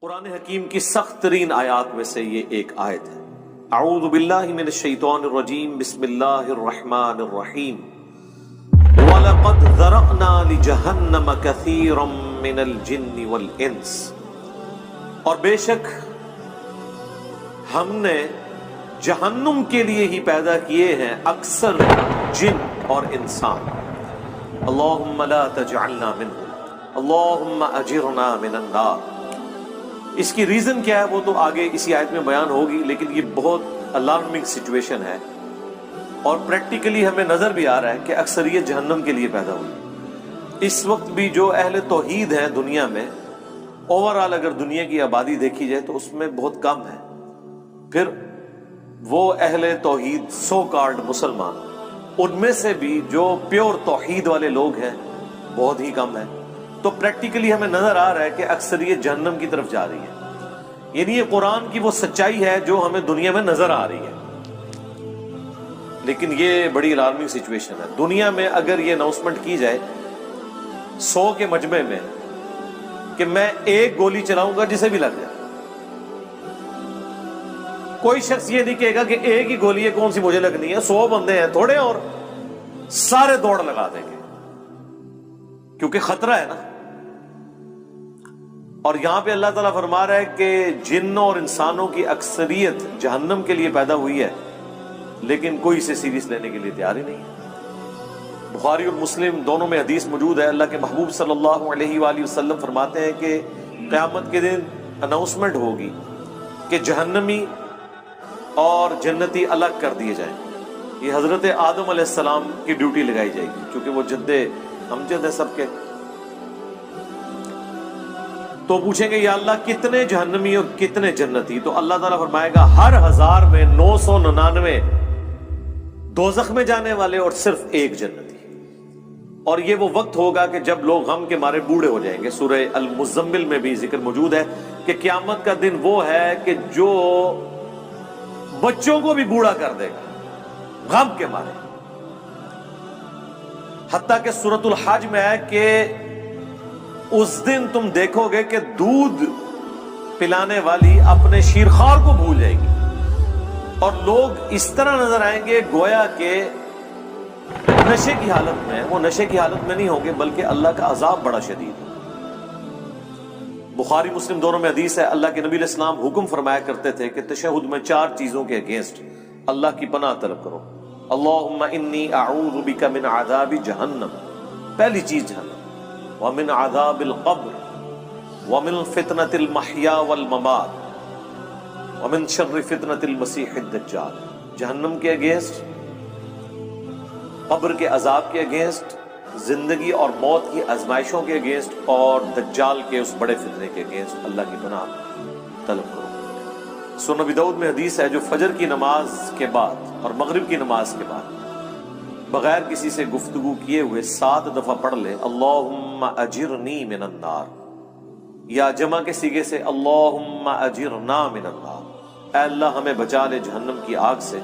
قرآن حکیم کی سخت ترین آیات میں سے یہ ایک آیت ہے۔ اعوذ باللہ من الشیطان الرجیم، بسم اللہ الرحمن الرحیم۔ وَلَقَدْ ذَرَأْنَا لِجَهَنَّمَ كَثِيرًا مِنَ الْجِنِّ وَالْإِنسِ، اور بے شک ہم نے جہنم کے لیے ہی پیدا کیے ہیں اکثر جن اور انسان۔ اللہم لا تجعلنا منہم، اللہم اجرنا من النار۔ اس کی ریزن کیا ہے وہ تو آگے اسی آیت میں بیان ہوگی، لیکن یہ بہت الارمنگ سچویشن ہے اور پریکٹیکلی ہمیں نظر بھی آ رہا ہے کہ اکثریت جہنم کے لیے پیدا ہوئی۔ اس وقت بھی جو اہل توحید ہیں دنیا میں، اوورآل اگر دنیا کی آبادی دیکھی جائے تو اس میں بہت کم ہے، پھر وہ اہل توحید سو کالڈ مسلمان، ان میں سے بھی جو پیور توحید والے لوگ ہیں بہت ہی کم ہیں۔ تو پریکٹیکلی ہمیں نظر آ رہا ہے کہ اکثریت جہنم کی طرف جا رہی ہے، یعنی یہ قرآن کی وہ سچائی ہے جو ہمیں دنیا میں نظر آ رہی ہے۔ لیکن یہ بڑی الارمنگ سچویشن ہے۔ دنیا میں اگر یہ اناؤنسمنٹ کی جائے 100 کے مجمع میں کہ میں ایک گولی چلاؤں گا جسے بھی لگ جائے، کوئی شخص یہ نہیں کہے گا کہ ایک ہی گولی ہے کون سی مجھے لگنی ہے، 100 بندے ہیں تھوڑے اور سارے دوڑ لگا دیں گے، کیونکہ خطرہ ہے نا۔ اور یہاں پہ اللہ تعالیٰ فرما رہا ہے کہ جنوں اور انسانوں کی اکثریت جہنم کے لیے پیدا ہوئی ہے، لیکن کوئی اسے سیریس لینے کے لیے تیار ہی نہیں ہے۔ بخاری اور مسلم دونوں میں حدیث موجود ہے، اللہ کے محبوب صلی اللہ علیہ وآلہ وسلم فرماتے ہیں کہ قیامت کے دن اناؤنسمنٹ ہوگی کہ جہنمی اور جنتی الگ کر دیے جائیں۔ یہ حضرت آدم علیہ السلام کی ڈیوٹی لگائی جائے گی، کیونکہ وہ جد امجد ہے سب کے۔ تو پوچھیں گے یا اللہ کتنے جہنمی اور کتنے جنتی؟ تو اللہ تعالیٰ فرمائے گا ہر 1000 میں 999 دوزخ میں جانے والے اور صرف ایک جنتی۔ اور یہ وہ وقت ہوگا کہ جب لوگ غم کے مارے بوڑھے ہو جائیں گے۔ سورہ المزمل میں بھی ذکر موجود ہے کہ قیامت کا دن وہ ہے کہ جو بچوں کو بھی بوڑھا کر دے گا غم کے مارے۔ حتیٰ کہ سورۃ الحج میں ہے کہ اس دن تم دیکھو گے کہ دودھ پلانے والی اپنے شیرخوار کو بھول جائے گی، اور لوگ اس طرح نظر آئیں گے گویا کہ نشے کی حالت میں۔ وہ نشے کی حالت میں نہیں ہوں گے بلکہ اللہ کا عذاب بڑا شدید ہے۔ بخاری مسلم دونوں میں حدیث ہے، اللہ کے نبی علیہ السلام حکم فرمایا کرتے تھے کہ تشہد میں 4 چیزوں کے اگینسٹ اللہ کی پناہ طلب کرو۔ اللہم انی اعوذ بک من عذاب جہنم، پہلی چیز جہنم، ومن عذاب القبر، ومن فتنة المحیا والممات، ومن شر فتنة المسیح الدجال۔ جہنم کے اگینسٹ، قبر کے عذاب کے اگینسٹ، زندگی اور موت کی آزمائشوں کے اگینسٹ، اور دجال کے اس بڑے فتنے کے اگینسٹ اللہ کی پناہ طلب کرو۔ سنن نبی داؤد میں حدیث ہے جو فجر کی نماز کے بعد اور مغرب کی نماز کے بعد بغیر کسی سے گفتگو کیے ہوئے 7 دفعہ پڑھ لے اللہم اجرنی من النار، یا جمع کے صیغے سے اللہم اجرنا من النار، اے اللہ ہمیں بچا لے جہنم کی آگ سے،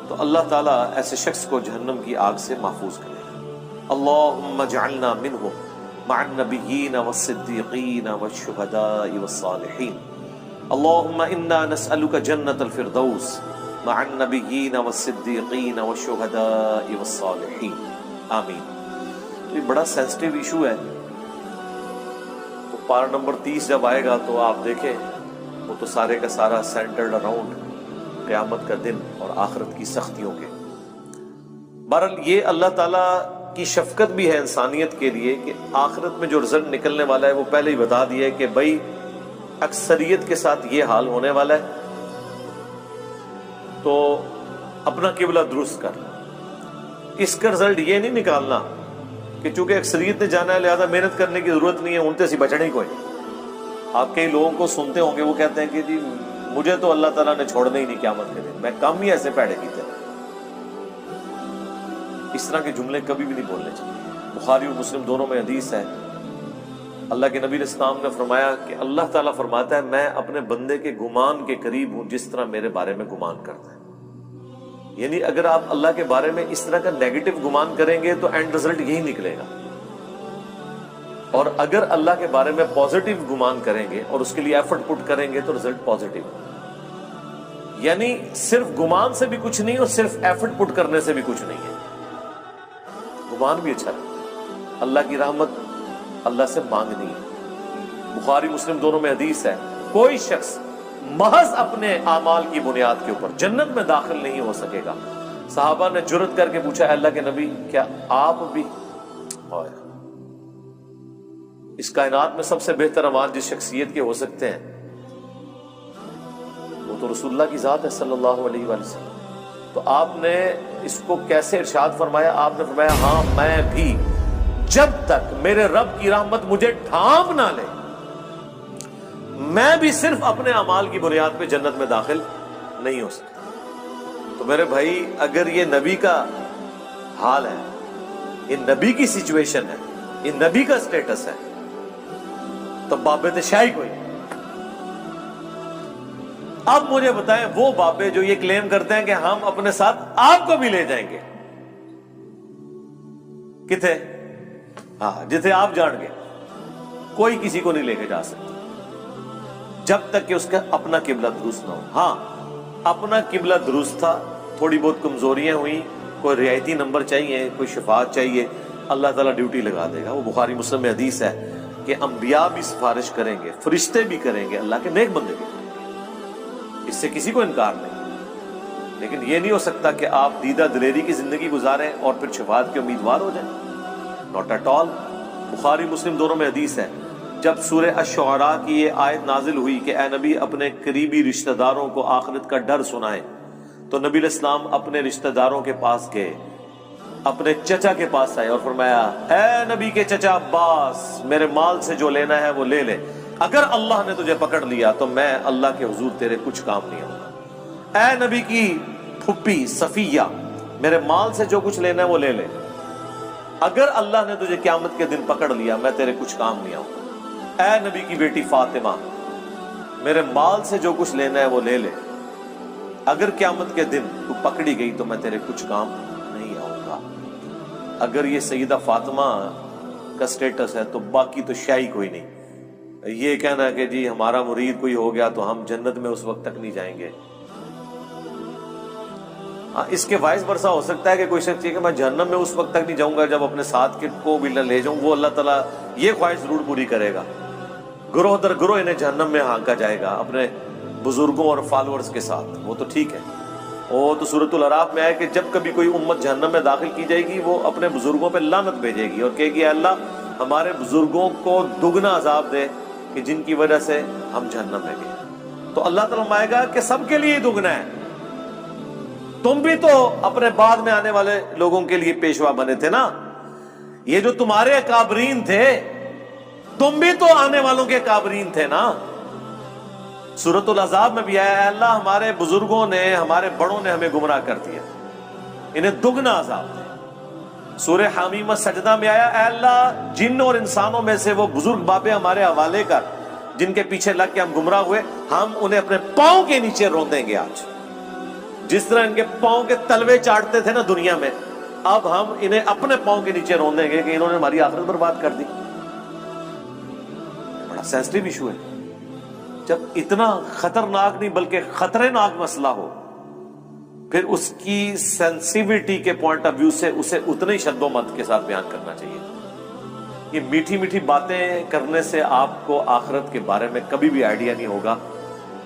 تو اللہ تعالیٰ ایسے شخص کو جہنم کی آگ سے محفوظ کرے گا۔ اللہم اجعلنا منہم مع النبیین والصدیقین والشہداء والصالحین، اللہم انا نسألک جنت الفردوس مع النبیین والصدیقین والشہداء والصالحین، آمین۔ یہ بڑا سینسٹیو ایشو ہے، تو پارہ نمبر 30 جب آئے گا تو آپ دیکھیں وہ تو سارے کا سارا سینٹرڈ اراؤنڈ قیامت کا دن اور آخرت کی سختیوں کے۔ بہرحال یہ اللہ تعالیٰ کی شفقت بھی ہے انسانیت کے لیے کہ آخرت میں جو رزلٹ نکلنے والا ہے وہ پہلے ہی بتا دیا ہے کہ بھائی اکثریت کے ساتھ یہ حال ہونے والا ہے، تو اپنا قبلہ درست کر۔ اس کا رزلٹ یہ نہیں نکالنا کہ چونکہ اکثریت نے جانا ہے لہذا محنت کرنے کی ضرورت نہیں ہے، ان سے بچنے کوئی نہیں۔ آپ کئی لوگوں کو سنتے ہوں گے وہ کہتے ہیں کہ جی مجھے تو اللہ تعالیٰ نے چھوڑنا ہی نہیں قیامت کے دن، میں کم ہی ایسے پیڑے کیتے ہیں۔ اس طرح کے جملے کبھی بھی نہیں بولنے چاہیے۔ بخاری اور مسلم دونوں میں حدیث ہے، اللہ کے نبی علیہ السلام نے فرمایا کہ اللہ تعالیٰ فرماتا ہے میں اپنے بندے کے گمان کے قریب ہوں جس طرح میرے بارے میں گمان کرتا ہے۔ یعنی اگر آپ اللہ کے بارے میں اس طرح کا نیگیٹو گمان کریں گے تو اینڈ رزلٹ یہی نکلے گا۔ اور اگر اللہ کے بارے میں پازیٹیو گمان کریں گے اور اس کے لیے ایفرٹ پٹ کریں گے تو رزلٹ پازیٹیو. یعنی صرف گمان سے بھی کچھ نہیں اور صرف ایفرٹ پٹ کرنے سے بھی کچھ نہیں ہے. گمان بھی اچھا ہے. اللہ کی رحمت اللہ سے مانگنی ہے. بخاری مسلم دونوں میں حدیث ہے, کوئی شخص محض اپنے اعمال کی بنیاد کے اوپر جنت میں داخل نہیں ہو سکے گا. صحابہ نے جرت کر کے پوچھا, اللہ کے نبی کیا آپ بھی؟ اس کائنات میں سب سے بہتر اعمال جس شخصیت کے ہو سکتے ہیں وہ تو رسول اللہ کی ذات ہے صلی اللہ علیہ وآلہ وسلم. تو آپ نے اس کو کیسے ارشاد فرمایا؟ آپ نے فرمایا ہاں میں بھی جب تک میرے رب کی رحمت مجھے ڈھانپ نہ لے میں بھی صرف اپنے اعمال کی بنیاد پہ جنت میں داخل نہیں ہو سکتا. تو میرے بھائی اگر یہ نبی کا حال ہے, یہ نبی کی سچویشن ہے, یہ نبی کا سٹیٹس ہے, تو بابے شاہی کوئی. اب مجھے بتائیں وہ بابے جو یہ کلیم کرتے ہیں کہ ہم اپنے ساتھ آپ کو بھی لے جائیں گے, کتنے؟ ہاں جتنے آپ جان گے, کوئی کسی کو نہیں لے کے جا سکتا جب تک کہ اس کا اپنا قبلہ درست نہ ہو. ہاں اپنا قبلہ درست تھا, تھوڑی بہت کمزوریاں ہوئی, کوئی رعایتی نمبر چاہیے, کوئی شفاعت چاہیے, اللہ تعالیٰ ڈیوٹی لگا دے گا. وہ بخاری مسلم میں حدیث ہے کہ انبیاء بھی سفارش کریں گے, فرشتے بھی کریں گے, اللہ کے نیک بندے بھی, اس سے کسی کو انکار نہیں. لیکن یہ نہیں ہو سکتا کہ آپ دیدہ دلیری کی زندگی گزاریں اور پھر شفاعت کے امیدوار ہو جائیں. Not at all. بخاری مسلم دونوں میں حدیث ہے, جب سورہ الشعراء کی یہ آیت نازل ہوئی کہ اے نبی اپنے قریبی رشتہ داروں کو آخرت کا ڈر سنائیں, تو نبی علیہ السلام اپنے رشتہ داروں کے پاس گئے, اپنے چچا کے پاس آئے اور فرمایا اے نبی کے چچا عباس, میرے مال سے جو لینا ہے وہ لے لے, اگر اللہ نے تجھے پکڑ لیا تو میں اللہ کے حضور تیرے کچھ کام نہیں آؤں گا. اے نبی کی پھپھی صفیہ, میرے مال سے جو کچھ لینا ہے وہ لے لے, اگر اللہ نے تجھے قیامت کے دن پکڑ لیا میں تیرے کچھ کام نہیں آؤں گا. اے نبی کی بیٹی فاطمہ, میرے مال سے جو کچھ لینا ہے وہ لے لے, اگر قیامت کے دن تو پکڑی گئی تو میں تیرے کچھ کام نہیں آؤں گا. اگر یہ سیدہ فاطمہ کا سٹیٹس ہے تو باقی تو شاہی کوئی نہیں. یہ کہنا کہ جی ہمارا مرید کوئی ہو گیا تو ہم جنت میں اس وقت تک نہیں جائیں گے. ہاں اس کے وائس برسا ہو سکتا ہے کہ کوئی شخص یہ کہ میں جہنم میں اس وقت تک نہیں جاؤں گا جب اپنے ساتھ کے کو بھی لے جاؤں, وہ اللہ تعالیٰ یہ خواہش ضرور پوری کرے گا. گروہ در گروہ انہیں جہنم میں ہانکا جائے گا اپنے بزرگوں اور فالورز کے ساتھ, وہ تو ٹھیک ہے. وہ تو سورۃ الاعراف میں ہے کہ جب کبھی کوئی امت جہنم میں داخل کی جائے گی وہ اپنے بزرگوں پہ لعنت بھیجے گی اور کہے گی اے اللہ ہمارے بزرگوں کو دگنا عذاب دے کہ جن کی وجہ سے ہم جہنم میں گئے. تو اللہ تعالیٰ فرمائے گا کہ سب کے لیے دگنا ہے. تم بھی تو اپنے بعد میں آنے والے لوگوں کے لیے پیشوا بنے تھے نا, یہ جو تمہارے اکابرین تھے تم بھی تو آنے والوں کے اکابرین تھے نا. سورۃ الاحزاب میں بھی آیا ہے اللہ ہمارے بزرگوں نے ہمارے بڑوں نے ہمیں گمراہ کر دیا, انہیں دگنا عذاب دے. سورہ حمیمہ سجدہ میں آیا اے اللہ جن اور انسانوں میں سے وہ بزرگ بابے ہمارے حوالے کر جن کے پیچھے لگ کے ہم گمراہ ہوئے, ہم انہیں اپنے پاؤں کے نیچے روندیں گے. آج جس طرح ان کے پاؤں کے تلوے چاٹتے تھے نا دنیا میں, اب ہم انہیں اپنے پاؤں کے نیچے روندیں گے کہ انہوں نے ہماری آخرت برباد کر دی. بڑا سینسٹیو ایشو ہے. جب اتنا خطرناک نہیں بلکہ خطرے ناک مسئلہ ہو پھر اس کی سینسیویٹی کے پوائنٹ آف ویو سے اسے اتنے ہی شد و مت کے ساتھ بیان کرنا چاہیے. یہ میٹھی میٹھی باتیں کرنے سے آپ کو آخرت کے بارے میں کبھی بھی آئیڈیا نہیں ہوگا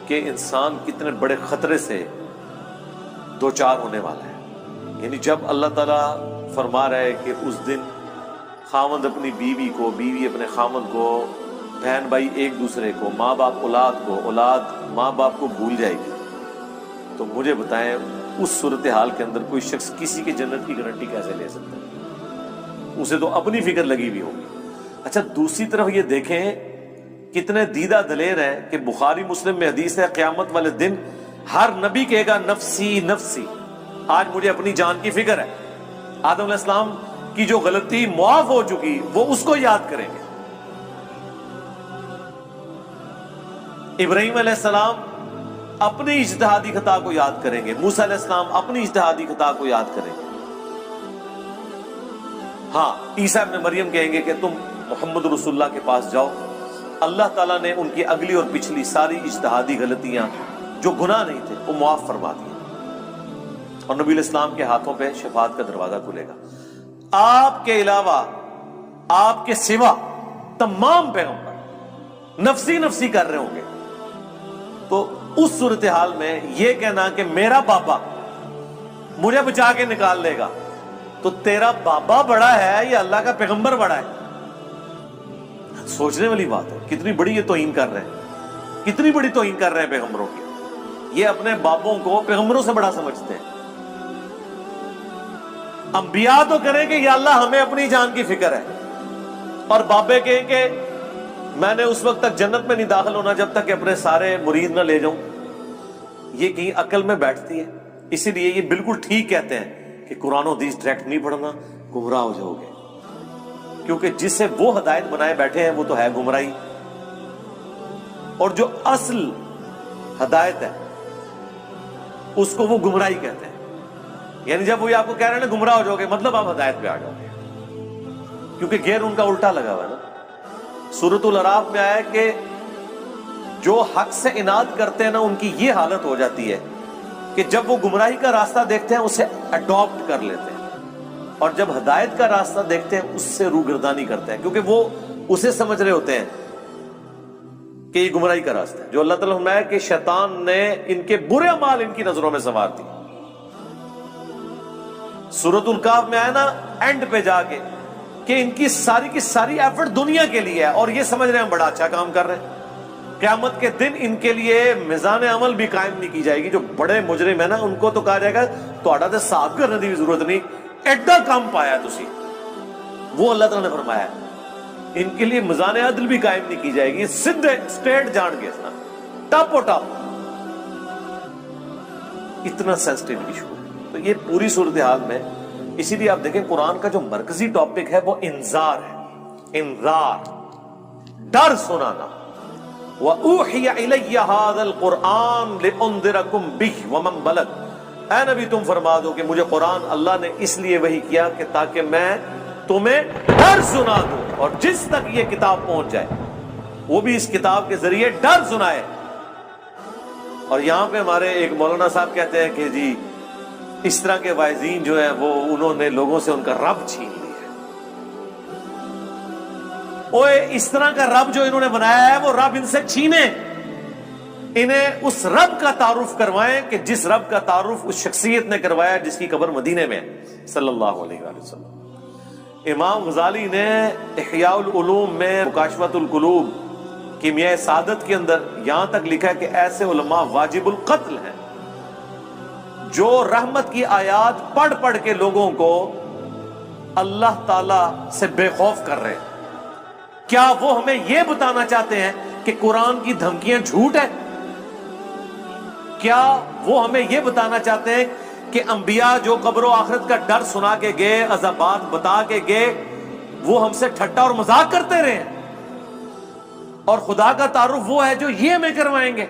کہ انسان کتنے بڑے خطرے سے دو چار ہونے والا ہے. یعنی جب اللہ تعالیٰ فرما رہا ہے کہ اس دن خاوند اپنی بیوی کو, بیوی اپنے خاوند کو, بہن بھائی ایک دوسرے کو, ماں باپ اولاد کو, اولاد ماں باپ کو بھول جائے گی, تو مجھے بتائیں اس صورتحال کے اندر کوئی شخص کسی کی جنت کی گارنٹی کیسے لے سکتا ہے؟ اسے تو اپنی فکر لگی ہوئی ہوگی. اچھا دوسری طرف یہ دیکھیں کتنے دیدہ دلیر ہیں کہ بخاری مسلم میں حدیث ہے قیامت والے دن ہر نبی کہے گا نفسی نفسی, آج مجھے اپنی جان کی فکر ہے. آدم علیہ السلام کی جو غلطی معاف ہو چکی وہ اس کو یاد کریں گے. ابراہیم علیہ السلام اپنی اجتہادی خطا کو یاد کریں گے, موسیٰ علیہ السلام اپنی اجتہادی خطا کو یاد کریں گے. ہاں عیسیٰ ابن مریم کہیں گے کہ تم محمد رسول اللہ کے پاس جاؤ، اللہ تعالیٰ نے ان کی اگلی اور پچھلی ساری اجتہادی غلطیاں جو گناہ نہیں تھے وہ معاف فرما دیے، اور نبی الاسلام کے ہاتھوں پہ شفاعت کا دروازہ کھلے گا۔ آپ کے علاوہ، آپ کے سوا تمام پیغمبر نفسی نفسی کر رہے ہوں گے، تو اس صورتحال میں یہ کہنا کہ میرا بابا مجھے بچا کے نکال لے گا، تو تیرا بابا بڑا ہے یا اللہ کا پیغمبر بڑا ہے؟ سوچنے والی بات ہے، کتنی بڑی یہ توہین کر رہے ہیں، کتنی بڑی توہین کر رہے ہیں پیغمبروں کی۔ یہ اپنے بابوں کو پیغمبروں سے بڑا سمجھتے ہیں۔ انبیاء تو کریں کہ یا اللہ ہمیں اپنی جان کی فکر ہے، اور بابے کہیں کہ میں نے اس وقت تک جنت میں نہیں داخل ہونا جب تک کہ اپنے سارے مرید نہ لے جاؤں۔ یہ کہیں عقل میں بیٹھتی ہے؟ اسی لیے یہ بالکل ٹھیک کہتے ہیں کہ قرآن و حدیث ڈائریکٹ نہیں پڑھنا، گمراہ ہو جاؤ گے، کیونکہ جس سے وہ ہدایت بنائے بیٹھے ہیں وہ تو ہے گمراہی، اور جو اصل ہدایت ہے اس کو وہ گمراہی کہتے ہیں۔ یعنی جب وہ آپ کو کہہ رہے ہیں نا گمراہ ہو جاؤ گے، مطلب آپ ہدایت پہ آ جاؤ گے، کیونکہ گیئر ان کا الٹا لگا ہوا ہے نا۔ سورۃ الاعراف میں آیا ہے کہ جو حق سے اناد کرتے ہیں نا ان کی یہ حالت ہو جاتی ہے کہ جب وہ گمراہی کا راستہ دیکھتے ہیں اسے اڈاپٹ کر لیتے ہیں، اور جب ہدایت کا راستہ دیکھتے ہیں اس سے روگردانی کرتے ہیں، کیونکہ وہ اسے سمجھ رہے ہوتے ہیں کہ یہ گمراہی کا راستہ ہے۔ جو اللہ تعالیٰ نے فرمایا کہ شیطان نے ان کے برے اعمال ان کی نظروں میں سنوار دی۔ سورۃ الکہف میں آیا نا اینڈ پہ جا کے کہ ان کی ساری ایفرٹ دنیا کے لیے ہے، اور یہ سمجھ رہے ہیں ہم بڑا اچھا کام کر رہے ہیں۔ قیامت کے دن ان کے لیے میزان عمل بھی قائم نہیں کی جائے گی۔ جو بڑے مجرم ہیں نا ان کو تو کہا جائے گا تہاڈا تے حساب کرنے کی ضرورت نہیں، ایڈا کام پایا تسی۔ وہ اللہ تعالیٰ نے فرمایا ان کے لیے میزان عدل بھی قائم نہیں کی جائے گی، سیدھے اسٹریٹ جان گے نا، ٹاپ و ٹاپ۔ اتنا سینسٹیو ایشو ہے۔ تو یہ پوری صورتحال میں اسی لیے آپ دیکھیں قرآن کا جو مرکزی ٹاپک ہے وہ انذار ہے، انذار، ڈر سنانا۔ وَأُوحِيَ إِلَيَّ هَذَا الْقُرْآنُ لِأُنذِرَكُمْ بِهِ وَمَنْ بَلَغَ۔ اے نبی تم فرما دو کہ مجھے قرآن اللہ نے اس لیے وحی کیا کہ تاکہ میں تمہیں ڈر سنا دوں، اور جس تک یہ کتاب پہنچ جائے وہ بھی اس کتاب کے ذریعے ڈر سنائے۔ اور یہاں پہ ہمارے ایک مولانا صاحب کہتے ہیں کہ جی اس طرح کے واعظین جو ہیں وہ انہوں نے لوگوں سے ان کا رب چھین لیا ہے۔ اوے اس طرح کا رب جو انہوں نے بنایا ہے وہ رب ان سے چھینے، انہیں اس رب کا تعارف کروائیں کہ جس رب کا تعارف اس شخصیت نے کروایا جس کی قبر مدینے میں ہے، صلی اللہ علیہ وآلہ وسلم۔ امام غزالی نے احیاء العلوم میں مکاشفۃ القلوب کیمیاء سعادت کے اندر یہاں تک لکھا ہے کہ ایسے علماء واجب القتل ہیں جو رحمت کی آیات پڑھ پڑھ کے لوگوں کو اللہ تعالی سے بے خوف کر رہے ہیں۔ کیا وہ ہمیں یہ بتانا چاہتے ہیں کہ قرآن کی دھمکیاں جھوٹ ہیں؟ کیا وہ ہمیں یہ بتانا چاہتے ہیں کہ انبیاء جو قبر و آخرت کا ڈر سنا کے گئے، عذابات بتا کے گئے، وہ ہم سے ٹھٹا اور مذاق کرتے رہے ہیں، اور خدا کا تعارف وہ ہے جو یہ ہمیں کروائیں گے؟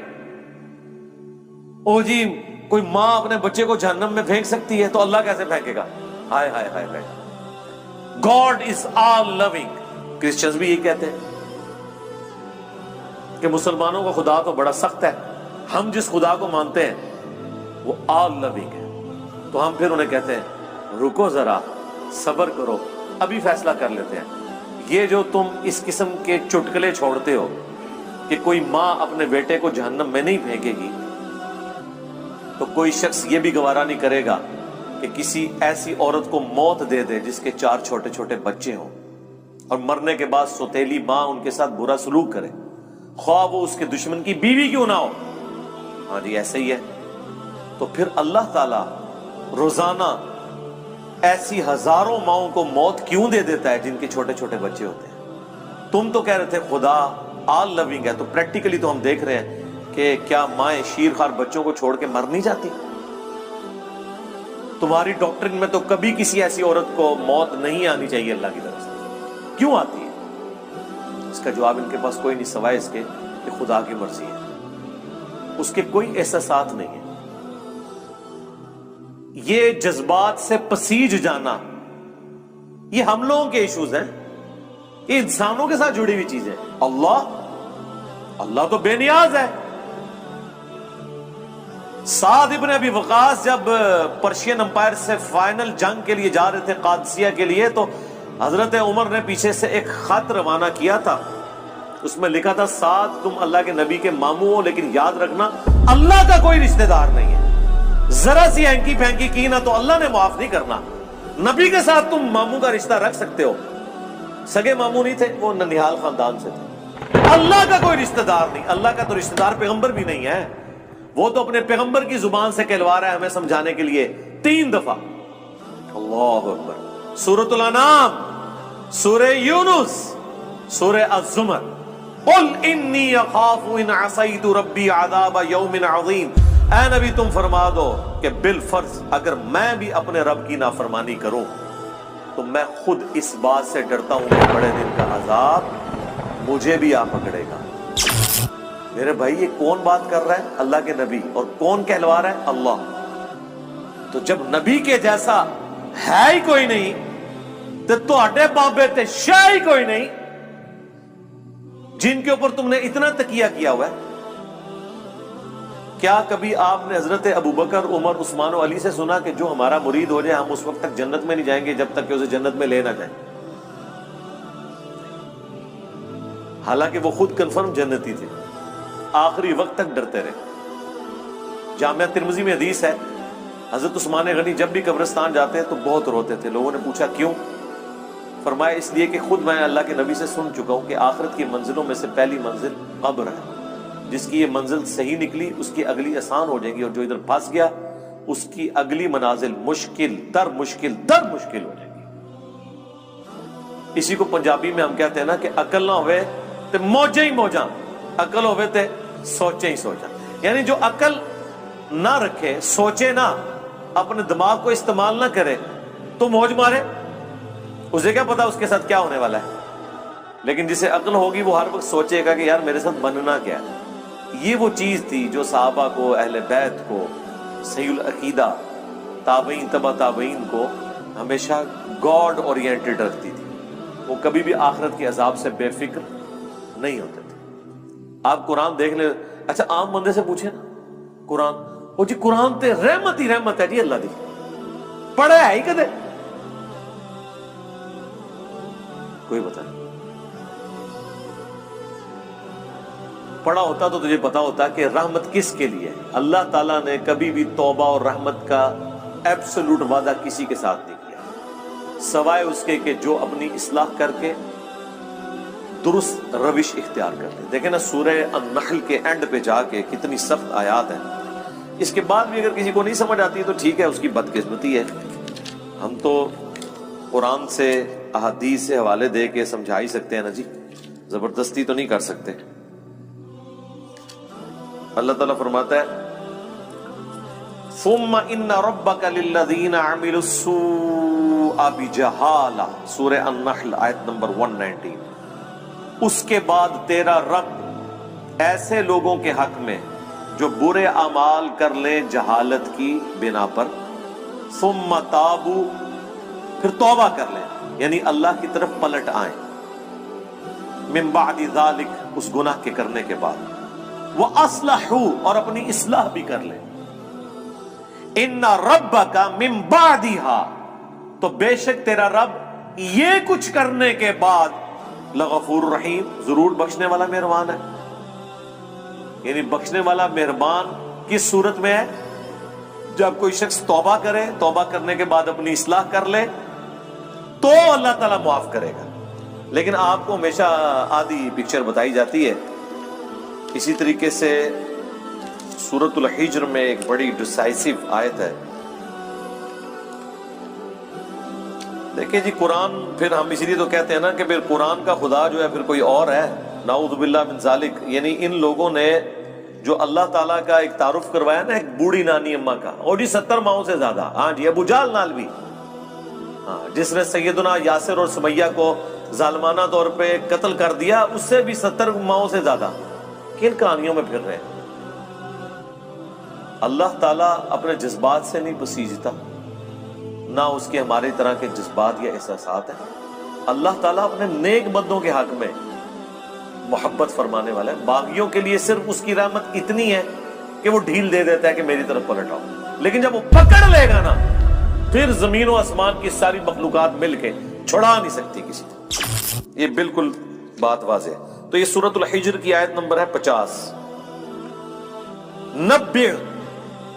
او جی کوئی ماں اپنے بچے کو جہنم میں پھینک سکتی ہے تو اللہ کیسے پھینکے گا؟ ہائے ہائے ہائے ہائے۔ God is all living. Christians بھی یہی کہتے ہیں کہ مسلمانوں کا خدا تو بڑا سخت ہے، ہم جس خدا کو مانتے ہیں وہ آل لونگ ہے۔ تو ہم پھر انہیں کہتے ہیں رکو ذرا، صبر کرو، ابھی فیصلہ کر لیتے ہیں۔ یہ جو تم اس قسم کے چٹکلے چھوڑتے ہو کہ کوئی ماں اپنے بیٹے کو جہنم میں نہیں پھینکے گی، تو کوئی شخص یہ بھی گوارا نہیں کرے گا کہ کسی ایسی عورت کو موت دے دے جس کے 4 چھوٹے چھوٹے بچے ہوں، اور مرنے کے بعد سوتیلی ماں ان کے ساتھ برا سلوک کرے، خواہ وہ اس کے دشمن کی بیوی کیوں نہ ہو۔ ہاں جی ایسے ہی ہے۔ تو پھر اللہ تعالیٰ روزانہ ایسی ہزاروں ماؤں کو موت کیوں دے دیتا ہے جن کے چھوٹے چھوٹے بچے ہوتے ہیں؟ تم تو کہہ رہے تھے خدا آل لونگ ہے، تو پریکٹیکلی تو ہم دیکھ رہے ہیں کہ کیا مائیں شیر خوار بچوں کو چھوڑ کے مر نہیں جاتی؟ تمہاری ڈاکٹرن میں تو کبھی کسی ایسی عورت کو موت نہیں آنی چاہیے اللہ کی طرف سے، کیوں آتی ہے؟ اس کا جواب ان کے پاس کوئی نہیں سوائے اس کے کہ خدا کی مرضی ہے، اس کے کوئی احساسات نہیں ہے۔ یہ جذبات سے پسیج جانا یہ ہم لوگوں کے ایشوز ہیں یہ انسانوں کے ساتھ جڑی ہوئی چیزیں. اللہ تو بے نیاز ہے. سعد ابن ابی وقاص جب پرشین امپائر سے فائنل جنگ کے لیے جا رہے تھے قادسیہ کے لیے، تو حضرت عمر نے پیچھے سے ایک خط روانہ کیا تھا. اس میں لکھا تھا سعد تم اللہ کے نبی کے ماموں ہو، لیکن یاد رکھنا اللہ کا کوئی رشتہ دار نہیں ہے. ذرا سی ہینکی پھینکی کی نا تو اللہ نے معاف نہیں کرنا. نبی کے ساتھ تم ماموں کا رشتہ رکھ سکتے ہو. سگے ماموں نہیں تھے، وہ ننیال خاندان سے تھے. اللہ کا کوئی رشتہ دار نہیں. اللہ کا تو رشتہ دار پیغمبر بھی نہیں ہے. وہ تو اپنے پیغمبر کی زبان سے کہلوا رہا ہے ہمیں سمجھانے کے لیے 3 دفعہ. اللہ اکبر. سورۃ الانعام، سورہ یونس، سورہ الزمر. قل انی اخاف ان عصیت ربی عذاب یوم عظیم. اے نبی تم فرما دو کہ بالفرض اگر میں بھی اپنے رب کی نافرمانی کروں تو میں خود اس بات سے ڈرتا ہوں کہ بڑے دن کا عذاب مجھے بھی آ پکڑے گا. میرے بھائی یہ کون بات کر رہا ہے؟ اللہ کے نبی. اور کون کہلوا رہا ہے؟ اللہ. تو جب نبی کے جیسا ہے ہی کوئی نہیں تو تہاڈے بابے تے شے ہی کوئی نہیں جن کے اوپر تم نے اتنا تکیہ کیا ہوا ہے. کیا کبھی آپ نے حضرت ابوبکر، عمر، عثمان و علی سے سنا کہ جو ہمارا مرید ہو جائے ہم اس وقت تک جنت میں نہیں جائیں گے جب تک کہ اسے جنت میں لے نہ جائیں؟ حالانکہ وہ خود کنفرم جنتی تھے. آخری وقت تک ڈرتے رہے. جامعہ ترمذی میں حدیث ہے حضرت عثمان غنی جب بھی قبرستان جاتے تو بہت روتے تھے. لوگوں نے پوچھا کیوں؟ فرمایا اس لیے کہ خود میں اللہ کے نبی سے سن چکا ہوں کہ آخرت کی منزلوں میں سے پہلی منزل قبر ہے. جس کی یہ منزل صحیح نکلی اس کی اگلی آسان ہو جائے گی، اور جو ادھر پھنس گیا اس کی اگلی منازل مشکل در مشکل ہو جائے گی. اسی کو پنجابی میں ہم کہتے ہیں نا کہ عقل نہ ہوئے تے موجیں ہی موجاں، عقل ہوئے تے سوچیں ہی سوچاں. یعنی جو عقل نہ رکھے، سوچے نہ، اپنے دماغ کو استعمال نہ کرے تو موج مارے. اسے کیا پتا اس کے ساتھ کیا ہونے والا ہے. لیکن جسے عقل ہوگی وہ ہر وقت سوچے گا کہ یار میرے ساتھ بننا کیا ہے. یہ وہ چیز تھی جو صحابہ کو، اہل بیت کو، صحیح العقیدہ، تابعین تبع تابعین کو ہمیشہ گاڈ اورینٹڈ رکھتی تھی. وہ کبھی بھی آخرت کے عذاب سے بے فکر نہیں ہوتے تھے. آپ قرآن دیکھ لیں. اچھا عام بندے سے پوچھیں نا قرآن، وہ جی قرآن تے رحمت ہی رحمت ہے جی اللہ دی. پڑھا ہے ہی کدے؟ کوئی بتا نہیں. پڑھا ہوتا تو تجھے پتا ہوتا کہ رحمت کس کے لیے ہے. اللہ تعالیٰ نے کبھی بھی توبہ اور رحمت کا ایبسولوٹ وعدہ کسی کے ساتھ نہیں کیا سوائے اس کے کہ جو اپنی اصلاح کر کے درست روش اختیار کر لے. دیکھیں نا سورہ النحل کے اینڈ پہ جا کے کتنی سخت آیات ہیں. اس کے بعد بھی اگر کسی کو نہیں سمجھ آتی تو ٹھیک ہے، اس کی بدقسمتی ہے. ہم تو قرآن سے احادیث سے حوالے دے کے سمجھا ہی سکتے ہیں نا جی، زبردستی تو نہیں کر سکتے. اللہ تعالیٰ فرماتا ہے ثم ان ربک للذین عملوا السوء بجہالہ، سورہ النحل آیت نمبر 119. اس کے بعد تیرا رب ایسے لوگوں کے حق میں جو برے اعمال کر لیں جہالت کی بنا پر، ثم تابوا، پھر توبہ کر لیں، یعنی اللہ کی طرف پلٹ آئیں، من بعد ذالک، اس گناہ کے کرنے کے بعد، وَأَصْلَحُوا، اور اپنی اصلاح بھی کر لیں. إِنَّ رَبَّكَ مِن بَعْدِهَا، تو بے شک تیرا رب یہ کچھ کرنے کے بعد لغفور رحیم، ضرور بخشنے والا مہربان ہے. یعنی بخشنے والا مہربان کس صورت میں ہے؟ جب کوئی شخص توبہ کرے، توبہ کرنے کے بعد اپنی اصلاح کر لے تو اللہ تعالیٰ معاف کرے گا. لیکن آپ کو ہمیشہ آدھی پکچر بتائی جاتی ہے. اسی طریقے سے سورۃ الحجر میں ایک بڑی ڈیسائسو آیت ہے. دیکھیں جی قرآن، پھر ہم اسی لیے تو کہتے ہیں نا کہ پھر قرآن کا خدا جو ہے پھر کوئی اور ہے، نعوذ باللہ من ذالک. یعنی ان لوگوں نے جو اللہ تعالیٰ کا ایک تعارف کروایا نا ایک بوڑھی نانی اماں کا، اور جی 70 ماؤں سے زیادہ. ہاں جی ابو جہل نال بھی، ہاں جس نے سیدنا یاسر اور سمیہ کو ظالمانہ طور پہ قتل کر دیا، اس سے بھی 70 ماؤں سے زیادہ. کن کہانیوں میں پھر رہے ہیں؟ اللہ تعالیٰ اپنے جذبات سے نہیں پسیجتا، نہ اس کے ہماری طرح کے جذبات یا احساسات ہیں. اللہ تعالیٰ اپنے نیک بندوں کے حق میں محبت فرمانے والا ہے. باغیوں کے لیے صرف اس کی رحمت اتنی ہے کہ وہ ڈھیل دے دیتا ہے کہ میری طرف پلٹ آؤ, لیکن جب وہ پکڑ لے گا نا پھر زمین و آسمان کی ساری مخلوقات مل کے چھڑا نہیں سکتی کسی کو. یہ بالکل بات واضح ہے. تو یہ سورۃ الحجر کی آیت نمبر ہے 50. نبئ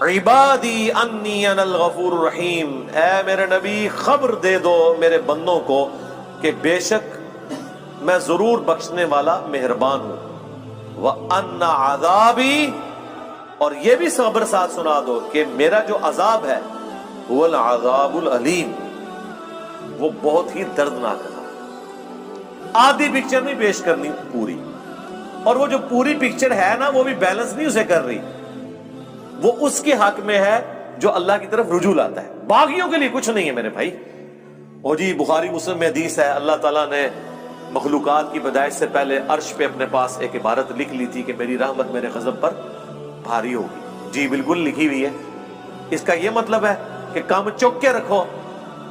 عبادی انی انا الغفور الرحیم, اے میرے نبی خبر دے دو میرے بندوں کو کہ بے شک میں ضرور بخشنے والا مہربان ہوں. وَأَنَّ عَذَابِي, اور یہ بھی خبر ساتھ سنا دو کہ میرا جو عذاب ہے هُوَ الْعَذَابُ الْعَلِيمُ, وہ بہت ہی دردناک ہے. آدھی پکچر نہیں پیش کرنی پوری, اور وہ جو پوری پکچر ہے نا وہ بھی بیلنس نہیں اسے کر رہی, وہ اس کے حق میں ہے جو اللہ کی طرف رجوع لاتا ہے. باغیوں کے لیے کچھ نہیں ہے میرے بھائی. اور جی بخاری مسلم میں حدیث ہے, اللہ تعالیٰ نے مخلوقات کی پیدائش سے پہلے عرش پہ اپنے پاس ایک عبارت لکھ لی تھی کہ میری رحمت میرے غضب پر بھاری ہوگی. جی بالکل لکھی ہوئی ہے. اس کا یہ مطلب ہے کہ کام چوک کے رکھو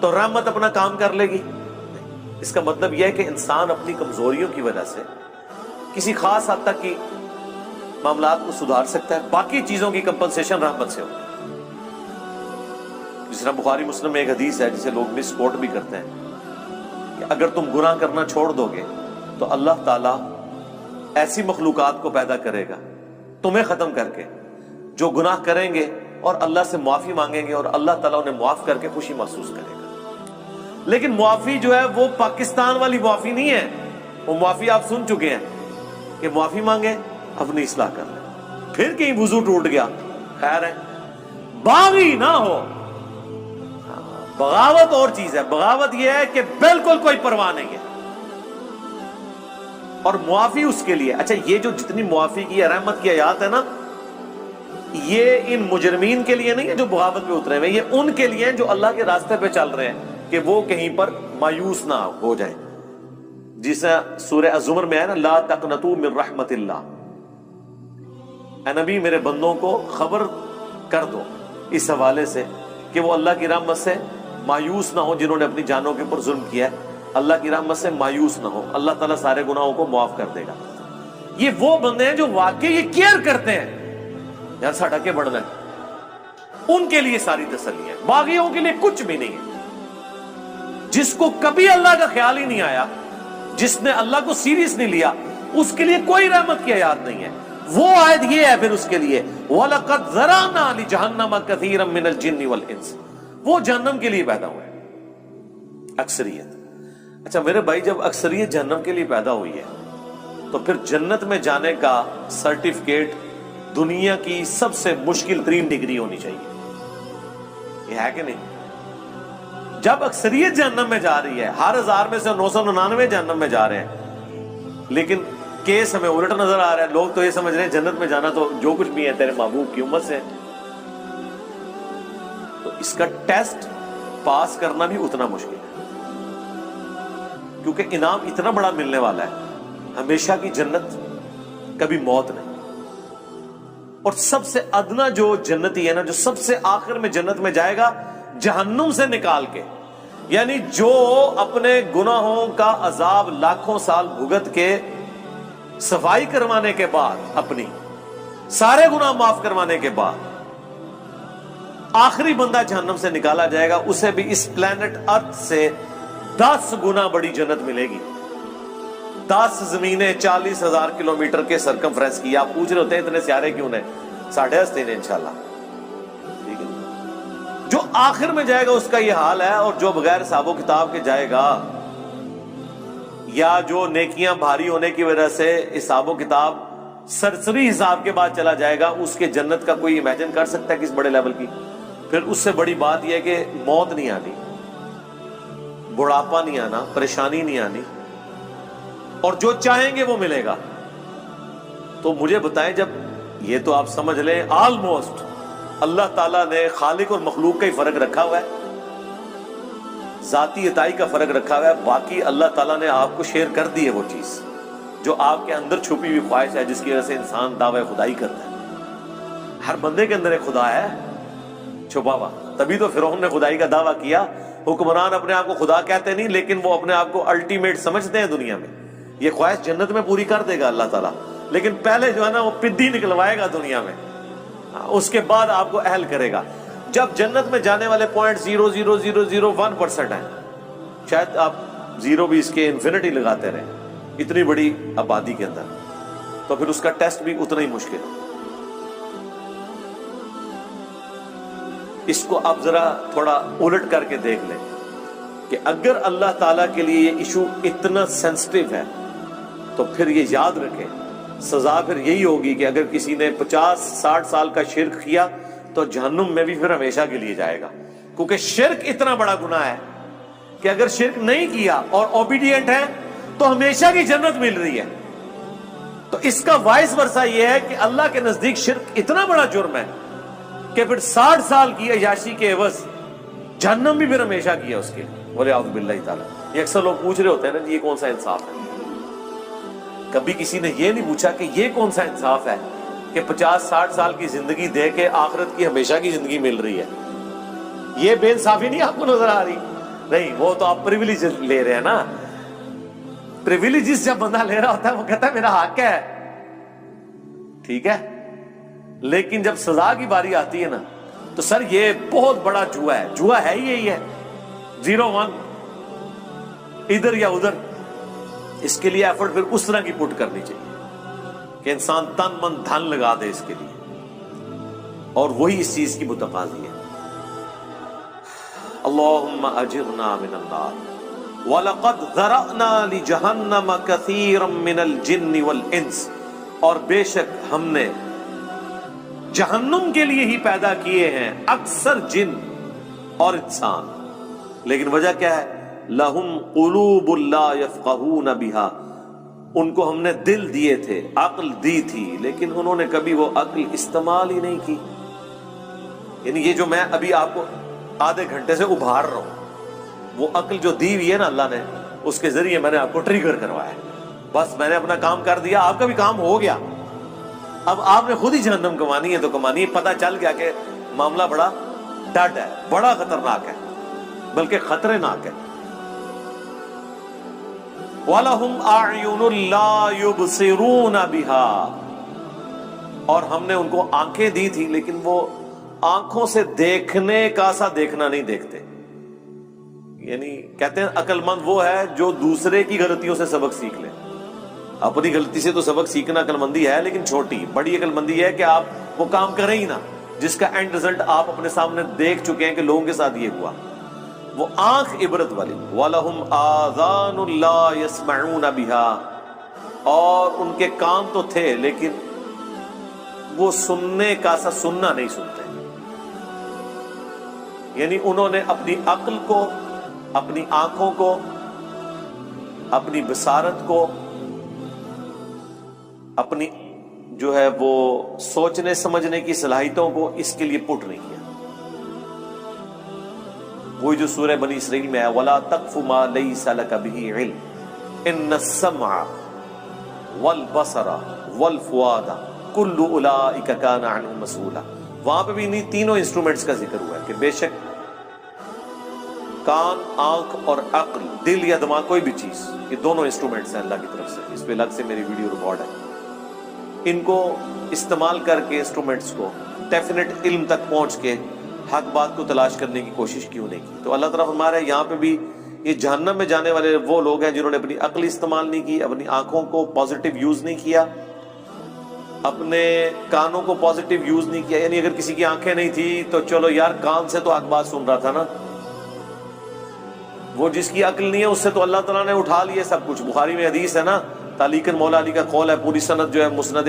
تو رحمت اپنا کام کر لے گی. اس کا مطلب یہ ہے کہ انسان اپنی کمزوریوں کی وجہ سے کسی خاص حد تک کی معاملات کو سدھار سکتا ہے, باقی چیزوں کی کمپنسیشن رحمت سے ہوگی. جس طرح بخاری مسلم میں ایک حدیث ہے جسے لوگ مس کوٹ بھی کرتے ہیں کہ اگر تم گناہ کرنا چھوڑ دو گے تو اللہ تعالیٰ ایسی مخلوقات کو پیدا کرے گا تمہیں ختم کر کے جو گناہ کریں گے اور اللہ سے معافی مانگیں گے, اور اللہ تعالیٰ انہیں معاف کر کے خوشی محسوس کرے گا. لیکن معافی جو ہے وہ پاکستان والی معافی نہیں ہے. وہ معافی آپ سن چکے ہیں کہ معافی مانگے اپنی اصلاح کر لیں, پھر کہیں وضو ٹوٹ گیا خیر ہے. باغی نہ ہو. بغاوت اور چیز ہے. بغاوت یہ ہے کہ بالکل کوئی پرواہ نہیں ہے, اور معافی اس کے لیے. اچھا یہ جو جتنی معافی کی رحمت کی آیات ہے نا, یہ ان مجرمین کے لیے نہیں ہے جو بغاوت پہ اترے ہوئے, یہ ان کے لیے ہیں جو اللہ کے راستے پہ چل رہے ہیں کہ وہ کہیں پر مایوس نہ ہو جائیں. جس سورہ الزمر میں ہے نا, لا تقنطوا من رحمت اللہ, اے نبی میرے بندوں کو خبر کر دو اس حوالے سے کہ وہ اللہ کی رحمت سے مایوس نہ ہو. جنہوں نے اپنی جانوں کے اوپر ظلم کیا ہے اللہ کی رحمت سے مایوس نہ ہو, اللہ تعالیٰ سارے گناہوں کو معاف کر دے گا. یہ وہ بندے ہیں جو واقعی یہ کیئر کرتے ہیں یار ساڈا کے بڑھنا ہے, ان کے لیے ساری تسلی ہے. باغیوں کے لیے کچھ بھی نہیں ہے. جس کو کبھی اللہ کا خیال ہی نہیں آیا, جس نے اللہ کو سیریس نہیں لیا, اس کے لیے کوئی رحمت کی آیات نہیں ہے. وہ آیت یہ ہے پھر اس کے لیے وَلَقَدْ ذَرَأْنَا لِجَهَنَّمَ كَثِيرًا مِنَ الْجِنِّ وَالْإِنسِ, وہ جہنم کے لیے پیدا ہوئے اکثریت. اچھا میرے بھائی, جب اکثریت جہنم کے لیے پیدا ہوئی ہے تو پھر جنت میں جانے کا سرٹیفکیٹ دنیا کی سب سے مشکل ترین ڈگری ہونی چاہیے. یہ ہے کہ نہیں؟ جب اکثریت جہنم میں جا رہی ہے, ہر 1000 میں سے 999 جہنم میں جا رہے ہیں, لیکن کیس ہمیں الٹ نظر آ رہا ہے. لوگ تو یہ سمجھ رہے ہیں جنت میں جانا تو جو کچھ بھی ہے تیرے محبوب کی امت سے. تو اس کا ٹیسٹ پاس کرنا بھی اتنا مشکل ہے, کیونکہ انعام اتنا بڑا ملنے والا ہے, ہمیشہ کی جنت, کبھی موت نہیں. اور سب سے ادنا جو جنتی ہے نا, جو سب سے آخر میں جنت میں جائے گا جہنم سے نکال کے, یعنی جو اپنے گناہوں کا عذاب لاکھوں سال بھگت کے صفائی کروانے کے بعد, اپنی سارے گناہ معاف کروانے کے بعد آخری بندہ جہنم سے نکالا جائے گا, اسے بھی اس پلانٹ ارتھ سے 10 گنا بڑی جنت ملے گی. 10 زمینیں 40,000 کلومیٹر کے سرکمفرنس کی. آپ پوچھ رہے ہوتے ہیں اتنے سیارے کیوں نے, 8.5 ہیں انشاءاللہ. ٹھیک ہے, جو آخر میں جائے گا اس کا یہ حال ہے. اور جو بغیر حساب و کتاب کے جائے گا, یا جو نیکیاں بھاری ہونے کی وجہ سے حساب و کتاب سرسری حساب کے بعد چلا جائے گا, اس کے جنت کا کوئی امیجن کر سکتا ہے کس بڑے لیول کی. پھر اس سے بڑی بات یہ ہے کہ موت نہیں آنی, بڑھاپا نہیں آنا, پریشانی نہیں آنی, اور جو چاہیں گے وہ ملے گا. تو مجھے بتائیں, جب یہ تو آپ سمجھ لیں آلموسٹ اللہ تعالیٰ نے خالق اور مخلوق کا ہی فرق رکھا ہوا ہے, ذاتی عطائی کا فرق رکھا ہوا ہے, باقی اللہ تعالیٰ نے آپ کو شیئر کر دی ہے وہ چیز جو آپ کے اندر چھپی ہوئی خواہش ہے, جس کی وجہ سے انسان دعوی خدائی کرتا ہے. ہر بندے کے اندر ایک خدا ہے چھپا ہوا, تبھی تو فرعون نے خدائی کا دعویٰ کیا حکمران اپنے آپ کو خدا کہتے نہیں، لیکن وہ اپنے آپ کو الٹیمیٹ سمجھتے ہیں دنیا میں. یہ خواہش جنت میں پوری کر دے گا اللہ تعالیٰ، لیکن پہلے جو ہے نا وہ پدی نکلوائے گا دنیا میں، اس کے بعد آپ کو اہل کرے گا. جب جنت میں جانے والے 0.00001% ہیں، شاید آپ زیرو بھی اس کے انفینٹی لگاتے رہیں اتنی بڑی آبادی کے اندر، تو پھر اس کا ٹیسٹ بھی اتنا ہی مشکل ہے. اس کو آپ ذرا تھوڑا الٹ کر کے دیکھ لیں کہ اگر اللہ تعالیٰ کے لیے یہ ایشو اتنا سینسٹیو ہے تو پھر یہ یاد رکھیں سزا پھر یہی ہوگی کہ اگر کسی نے 50-60 سال کا شرک کیا تو جہنم میں بھی پھر ہمیشہ کے لیے جائے گا، کیونکہ شرک اتنا بڑا گناہ ہے کہ اگر شرک نہیں کیا اور اوبیڈینٹ ہے تو ہمیشہ کی جنت مل رہی ہے. تو اس کا وائس ورثہ یہ ہے کہ اللہ کے نزدیک شرک اتنا بڑا جرم ہے کہ پھر 60 سال کی عیاشی کے عوض جہنم بھی پھر ہمیشہ کیا اس کے لیے، وَلِعَوْذُ بِاللَّهِ تعالیٰ. یہ اکثر لوگ پوچھ رہے ہوتے ہیں نا جی یہ کون سا انصاف ہے. کبھی کسی نے یہ نہیں پوچھا کہ یہ کون سا انصاف ہے کہ 50-60 سال کی زندگی دے کے آخرت کی ہمیشہ کی زندگی مل رہی ہے. یہ بے انصافی نہیں آپ کو نظر آ رہی؟ نہیں، وہ تو آپ پریویلیج لے رہے ہیں نا. پریویلیجز جب بندہ لے رہا ہوتا ہے وہ کہتا ہے میرا حق ہے، ٹھیک ہے، لیکن جب سزا کی باری آتی ہے نا تو سر یہ بہت بڑا جوا ہے. جوا ہے ہی یہی ہے، 0-1 ادھر یا ادھر. اس کے لیے ایفرٹ پھر اس طرح کی پٹ کرنی چاہیے کہ انسان تن من دھن لگا دے اس کے لیے، اور وہی اس چیز کی متقاضی ہے. اللہم اجرنا من النار وَلَقَدْ ذَرَأْنَا لِجَهَنَّمَ كَثِيرًا مِنَ الْجِنِّ وَالْإِنسِ، اور بے شک ہم نے جہنم کے لیے ہی پیدا کیے ہیں اکثر جن اور انسان. لیکن وجہ کیا ہے؟ لَهُمْ قُلُوبٌ لَا يَفْقَهُونَ بِهَا، ان کو ہم نے دل دیے تھے، عقل دی تھی، لیکن انہوں نے کبھی وہ عقل استعمال ہی نہیں کی. یعنی یہ جو میں ابھی آپ کو آدھے گھنٹے سے ابھار رہا ہوں، وہ عقل جو دی ہوئی ہے نا اللہ نے، اس کے ذریعے میں نے آپ کو ٹریگر کروایا. بس میں نے اپنا کام کر دیا، آپ کا بھی کام ہو گیا. اب آپ نے خود ہی جہنم کمانی ہے تو کمانی ہے. پتہ چل گیا کہ معاملہ بڑا ڈٹ ہے، بڑا خطرناک ہے، بلکہ خطرے ناک ہے. وَلَهُمْ أَعْيُنٌ لَا يُبْصِرُونَ بِهَا، اور ہم نے ان کو آنکھیں دی تھی لیکن وہ آنکھوں سے دیکھنے کا سا دیکھنا نہیں دیکھتے. یعنی کہتے ہیں عقل مند وہ ہے جو دوسرے کی غلطیوں سے سبق سیکھ لے. اپنی غلطی سے تو سبق سیکھنا عقل مندی ہے، لیکن چھوٹی. بڑی عقل مندی ہے کہ آپ وہ کام کریں ہی نہ جس کا اینڈ رزلٹ آپ اپنے سامنے دیکھ چکے ہیں کہ لوگوں کے ساتھ یہ ہوا. وہ آنکھ عبرت والی. وَلَهُمْ آذَانٌ لَا يَسْمَعُونَ بِهَا، اور ان کے کان تو تھے لیکن وہ سننے کا سا سننا نہیں سنتے. یعنی انہوں نے اپنی عقل کو، اپنی آنکھوں کو، اپنی بصارت کو، اپنی جو ہے وہ سوچنے سمجھنے کی صلاحیتوں کو اس کے لیے پٹ نہیں کیا. وہی جو سورہ بنی اسرائیل میں ہے وَلَا تَقْفُ مَا لَيْسَ لَكَ بِهِ عِلْمٌ إِنَّ السَّمْعَ وَالْبَصَرَ وَالْفُؤَادَ كُلُّ أُولَئِكَ كَانَ عَنْهُ مَسْئُولًا. وہاں پہ بھی انہیں تینوں انسٹرومنٹس کا ذکر ہوا ہے کہ بے شک کان، آنکھ اور عقل، دل یا دماغ، کوئی بھی چیز، یہ دونوں انسٹرومنٹس ہیں اللہ کی طرف سے. اس پہ الگ سے میری ویڈیو ریکارڈ ہے. ان کو استعمال کر کے انسٹرومنٹس کو ڈیفینیٹ علم تک پہنچ کے حق بات کو تلاش کرنے کی کوشش کیوں نہیں کی. تو اللہ تعالیٰ فرما رہا ہے یہاں پہ بھی یہ جہنم میں جانے والے وہ لوگ ہیں جنہوں نے اپنی عقل استعمال نہیں کی، اپنی آنکھوں کو پازیٹیو یوز نہیں کیا، اپنے کانوں کو پازیٹیو یوز نہیں کیا. یعنی اگر کسی کی آنکھیں نہیں تھی تو چلو یار کان سے تو حق بات سن رہا تھا نا، وہ جس کی عقل نہیں ہے اس سے تو اللہ تعالیٰ نے اٹھا لیے سب کچھ. بخاری میں حدیث ہے نا، تعلیقاً مولا علی کا قول ہے، پوری سند جو ہے مسند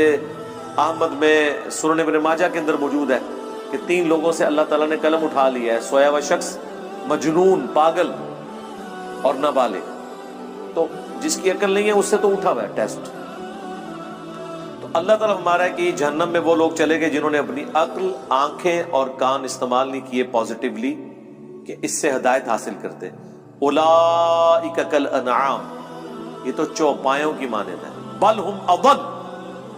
احمد میں، سنن ابن ماجہ کے اندر موجود ہے کہ 3 لوگوں سے اللہ تعالیٰ نے قلم اٹھا لیا ہے، سویا ہوا شخص، مجنون، پاگل اور نابالغ. تو جس کی عقل نہیں ہے اس سے تو اٹھا ہوا ہے ٹیسٹ. تو اللہ تعالیٰ ہمارا ہے کہ جہنم میں وہ لوگ چلے گئے جنہوں نے اپنی عقل، آنکھیں اور کان استعمال نہیں کیے پازیٹیولی کہ اس سے ہدایت حاصل کرتے. اولئک کالانعام، یہ تو چوپایوں کی مانند ہے. بل ہم اضل،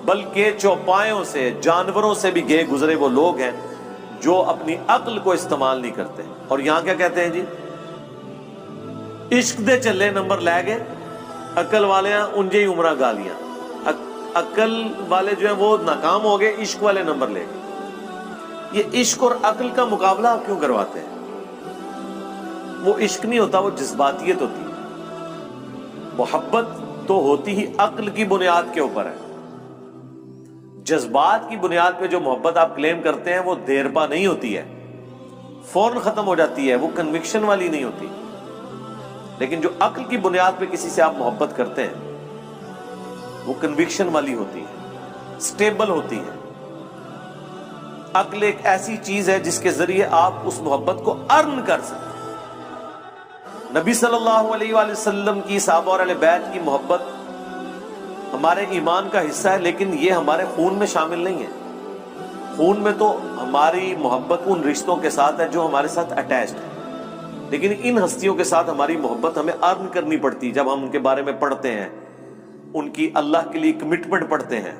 بلکہ چوپایوں سے، جانوروں سے بھی گئے گزرے وہ لوگ ہیں جو اپنی عقل کو استعمال نہیں کرتے. اور یہاں کیا کہتے ہیں جی؟ عشق دے چلے نمبر لے گئے، عقل والے ہیں انجے ہی عمرہ گالیاں، عقل والے جو ہیں وہ ناکام ہو گئے، عشق والے نمبر لے گئے۔ یہ عشق اور عقل کا مقابلہ آپ کیوں کرواتے ہیں؟ وہ عشق نہیں ہوتا، وہ جذباتیت ہوتی ہے۔ محبت تو ہوتی ہی عقل کی بنیاد کے اوپر ہے، جذبات کی بنیاد پہ جو محبت آپ کلیم کرتے ہیں وہ دیر پا نہیں ہوتی ہے، فوراً ختم ہو جاتی ہے، وہ کنوکشن والی نہیں ہوتی۔ لیکن جو عقل کی بنیاد پہ کسی سے آپ محبت کرتے ہیں وہ کنوکشن والی ہوتی ہے، سٹیبل ہوتی ہے۔ عقل ایک ایسی چیز ہے جس کے ذریعے آپ اس محبت کو ارن کر سکتے ہیں۔ نبی صلی اللہ علیہ وآلہ وسلم کی، صحابہ اور اہل بیت کی محبت ہمارے ایمان کا حصہ ہے، لیکن یہ ہمارے خون میں شامل نہیں ہے۔ خون میں تو ہماری محبت ان رشتوں کے ساتھ ہے جو ہمارے ساتھ اٹیچڈ ہے، لیکن ان ہستیوں کے ساتھ ہماری محبت ہمیں ارن کرنی پڑتی ہے۔ جب ہم ان کے بارے میں پڑھتے ہیں، ان کی اللہ کے لیے کمٹمنٹ پڑھتے ہیں،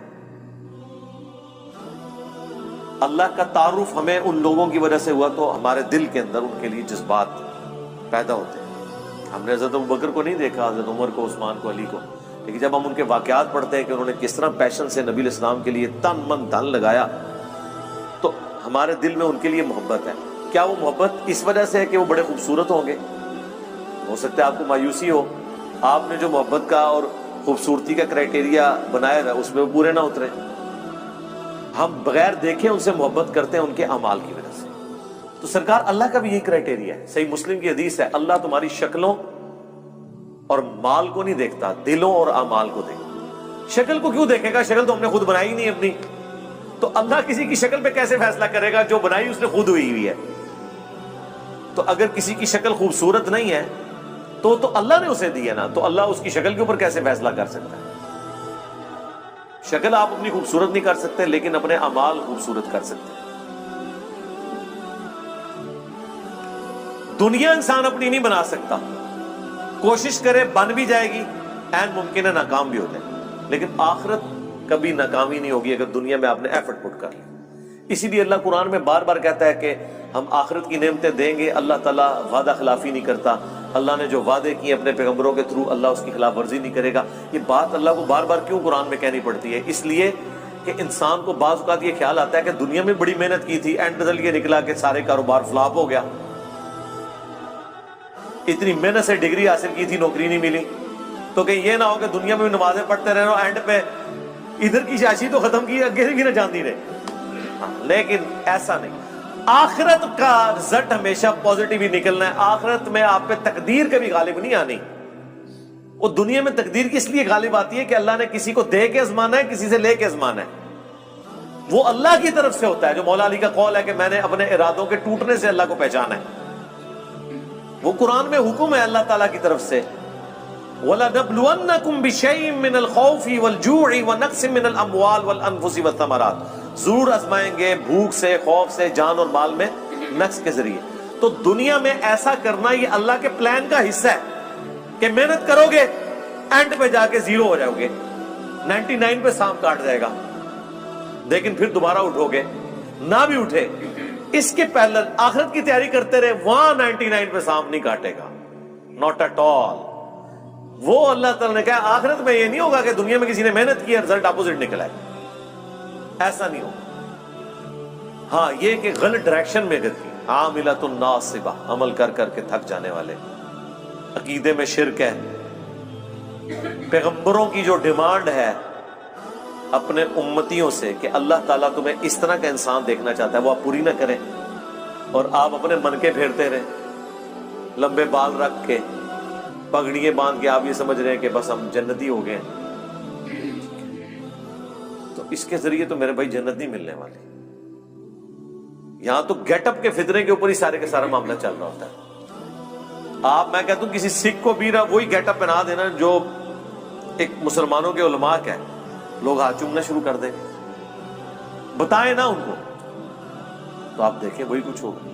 اللہ کا تعارف ہمیں ان لوگوں کی وجہ سے ہوا تو ہمارے دل کے اندر ان کے لیے جذبات پیدا ہوتے ہیں۔ ہم نے حضرت ابوبکر کو نہیں دیکھا، حضرت عمر کو، عثمان کو، علی کو، لیکن جب ہم ان کے واقعات پڑھتے ہیں کہ انہوں نے کس طرح پیشن سے نبی علیہ السلام کے لیے تن من دھن لگایا، تو ہمارے دل میں ان کے لیے محبت ہے۔ کیا وہ محبت اس وجہ سے ہے کہ وہ بڑے خوبصورت ہوں گے؟ ہو سکتا ہے آپ کو مایوسی ہو، آپ نے جو محبت کا اور خوبصورتی کا کرائٹیریا بنایا ہے اس میں وہ پورے نہ اترے۔ ہم بغیر دیکھے ان سے محبت کرتے ہیں ان کے اعمال کی وجہ سے۔ تو سرکار اللہ کا بھی یہی کرائٹیریا ہے۔ صحیح مسلم کی حدیث ہے، اللہ تمہاری شکلوں اور مال کو نہیں دیکھتا، دلوں اور اعمال کو دیکھتا۔ شکل کو کیوں دیکھے گا؟ شکل تو ہم نے خود بنائی نہیں اپنی، تو اللہ کسی کی شکل پہ کیسے فیصلہ کرے گا؟ جو بنائی اس نے خود ہوئی ہے۔ تو اگر کسی کی شکل خوبصورت نہیں ہے تو اللہ نے اسے دی ہے نا، تو اللہ اس کی شکل کے اوپر کیسے فیصلہ کر سکتا ہے؟ شکل آپ اپنی خوبصورت نہیں کر سکتے، لیکن اپنے اعمال خوبصورت کر سکتے ہیں۔ دنیا انسان اپنی نہیں بنا سکتا، کوشش کرے بن بھی جائے گی، عین ممکن ہے ناکام بھی ہو جائے، لیکن آخرت کبھی ناکامی نہیں ہوگی اگر دنیا میں آپ نے ایفرٹ پٹ کر لیا۔ اسی لیے اللہ قرآن میں بار بار کہتا ہے کہ ہم آخرت کی نعمتیں دیں گے، اللہ تعالیٰ وعدہ خلافی نہیں کرتا، اللہ نے جو وعدے کیے اپنے پیغمبروں کے تھرو اللہ اس کی خلاف ورزی نہیں کرے گا۔ یہ بات اللہ کو بار بار کیوں قرآن میں کہنی پڑتی ہے؟ اس لیے کہ انسان کو بعض اوقات یہ خیال آتا ہے کہ دنیا میں بڑی محنت کی تھی، اینڈ رزلٹ یہ نکلا کہ سارے کاروبار فلاپ ہو گیا، اتنی محنت سے ڈگری حاصل کی تھی نوکری نہیں ملی، تو کہیں یہ نہ ہو کہ دنیا میں بھی نمازیں پڑھتے رہے اور اینڈ پہ ادھر کی شاشی تو ختم کی، اگے بھی نہ جانتی رہے۔ لیکن ایسا نہیں، آخرت کا رزلٹ ہمیشہ پازیٹیو ہی نکلنا ہے۔ آخرت میں آپ پہ تقدیر کبھی غالب نہیں آنی۔ وہ دنیا میں تقدیر کس لیے غالب آتی ہے کہ اللہ نے کسی کو دے کے ازمانا ہے، کسی سے لے کے ازمانا ہے۔ وہ اللہ کی طرف سے ہوتا ہے، جو مولا علی کا قول ہے کہ میں نے اپنے ارادوں کے ٹوٹنے سے اللہ کو پہچانا ہے۔ وہ قرآن میں حکم ہے اللہ تعالیٰ کی طرف سے، وَلَنَبْلُوَنَّكُمْ بِشَيْءٍ مِّنَ الْخَوْفِ وَالْجُوعِ وَنَقْصٍ مِّنَ الْأَمْوَالِ وَالْأَنفُسِ وَالثَّمَرَاتِ، ضرور آزمائیں گے بھوک سے، خوف سے، جان اور مال میں نقص کے ذریعے۔ تو دنیا میں ایسا کرنا یہ اللہ کے پلان کا حصہ ہے کہ محنت کرو گے، اینڈ پہ جا کے زیرو ہو جاؤ گے، 99 پہ سانپ کاٹ جائے گا، لیکن پھر دوبارہ اٹھو گے، نہ بھی اٹھے اس کے پہلے آخرت کی تیاری کرتے رہے، وہاں 99 پہ سانپ نہیں کاٹے گا، ناٹ ایٹ آل۔ وہ اللہ تعالیٰ نے کہا آخرت میں یہ نہیں ہوگا کہ دنیا میں کسی نے محنت کی ہے رزلٹ اپوزٹ نکلا ہے، ایسا نہیں ہوگا۔ ہاں یہ کہ غلط ڈائریکشن میں گتی، عاملۃ ناصبہ، عمل کر کر کے تھک جانے والے، عقیدے میں شرک ہے، پیغمبروں کی جو ڈیمانڈ ہے اپنے امتیوں سے کہ اللہ تعالیٰ تمہیں اس طرح کا انسان دیکھنا چاہتا ہے، وہ آپ پوری نہ کریں اور آپ اپنے من کے پھیرتے رہیں، لمبے بال رکھ کے، پگڑیاں باندھ کے آپ یہ سمجھ رہے ہیں کہ بس ہم جنتی ہو گئے، تو اس کے ذریعے تو میرے بھائی جنت نہیں ملنے والی۔ یہاں تو گیٹ اپ کے فتنے کے اوپر ہی سارے کا سارا معاملہ چل رہا ہوتا ہے۔ آپ، میں کہتا ہوں کسی سکھ کو بھی وہی گیٹ اپ پہنا دینا جو ایک مسلمانوں کے علماء کا ہے، لوگ ہاتھ چومنا شروع کر دیں گے، بتائیں نا ان کو، تو آپ دیکھیں وہی کچھ ہوگا۔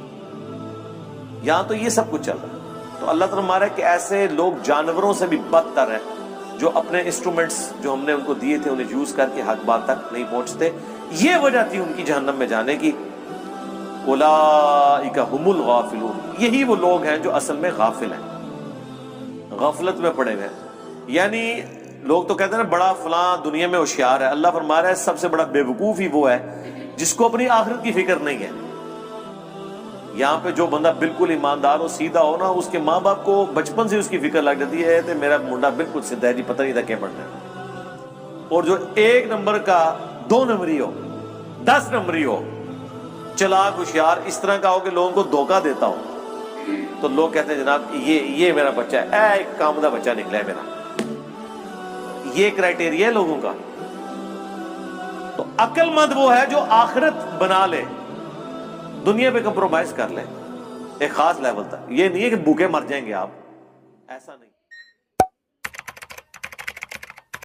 یہاں تو یہ سب کچھ چل رہا ہے۔ تو اللہ تعالیٰ ہمارا کہ ایسے لوگ جانوروں سے بھی بدتر ہیں جو اپنے انسٹرومنٹس جو ہم نے ان کو دیے تھے انہیں یوز کر کے حق بات تک نہیں پہنچتے۔ یہ وجہ تھی ان کی جہنم میں جانے کی۔ اولئک ھم الغافلون، یہی وہ لوگ ہیں جو اصل میں غافل ہیں۔ غفلت میں پڑے ہوئے ہیں. یعنی لوگ تو کہتے ہیں نا بڑا فلاں دنیا میں ہوشیار ہے. اللہ فرما رہا ہے سب سے بڑا بیوقوف ہی وہ ہے جس کو اپنی آخرت کی فکر نہیں ہے. یہاں پہ جو بندہ بالکل ایماندار ہو سیدھا ہو نا, اس کے ماں باپ کو بچپن سے اس کی فکر لگ جاتی ہے کہ میرا منڈا بالکل سیدھا ہے جی, پتہ نہیں تھا کیا پڑھنا ہے. اور جو 1 نمبر کا 2 نمبری ہو 10 نمبری ہو, چلاک ہوشیار اس طرح کا ہو کہ لوگوں کو دھوکہ دیتا ہو, تو لوگ کہتے ہیں جناب یہ میرا بچہ ہے, ایک کامدہ بچہ نکلا ہے میرا. یہ کرائٹیریا ہے لوگوں کا. تو عقل مند وہ ہے جو آخرت بنا لے, دنیا پہ کمپرومائز کر لے ایک خاص لیول تک. یہ نہیں ہے کہ بھوکے مر جائیں گے آپ, ایسا نہیں.